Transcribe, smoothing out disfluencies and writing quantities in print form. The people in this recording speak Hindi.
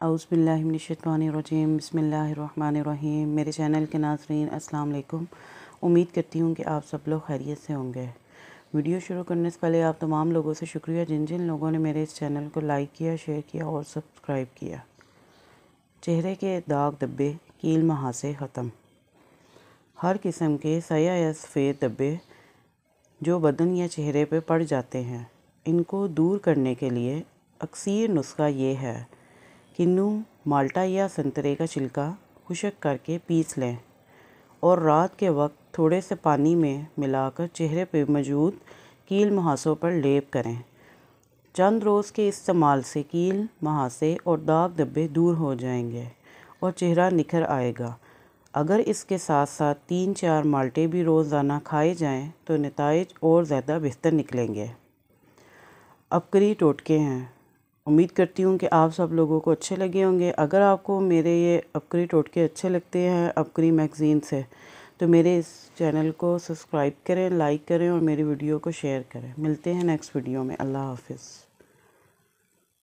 औज़ुबिल्लाहिमिनश्शैतानिर्रजीम बिस्मिल्लाहिर्रहमानिर्रहीम। मेरे चैनल के नाज़रीन अस्सलाम वालेकुम। उम्मीद करती हूँ कि आप सब लोग खैरियत से होंगे। वीडियो शुरू करने से पहले आप तमाम लोगों से शुक्रिया जिन जिन लोगों ने मेरे इस चैनल को लाइक किया, शेयर किया और सब्सक्राइब किया। चेहरे के दाग धब्बे, कील महासे ख़त्म। हर किस्म के सया या सफ़ेद धब्बे जो बदन या चेहरे पर पड़ जाते हैं, इनको दूर करने के लिए अक्सर नुस्खा ये है: किन्नू, माल्टा या संतरे का छिलका खुश्क करके पीस लें और रात के वक्त थोड़े से पानी में मिलाकर चेहरे पर मौजूद कील मुहासों पर लेप करें। चंद रोज़ के इस्तेमाल से कील मुहासे और दाग धब्बे दूर हो जाएंगे और चेहरा निखर आएगा। अगर इसके साथ साथ 3-4 माल्टे भी रोज़ाना खाए जाएं तो नताइज और ज़्यादा बेहतर निकलेंगे। अबकरी टोटके हैं। उम्मीद करती हूँ कि आप सब लोगों को अच्छे लगे होंगे। अगर आपको मेरे ये अबकरी टोटके अच्छे लगते हैं अबकरी मैगज़ीन से, तो मेरे इस चैनल को सब्सक्राइब करें, लाइक करें और मेरी वीडियो को शेयर करें। मिलते हैं नेक्स्ट वीडियो में। अल्लाह हाफ़िज़।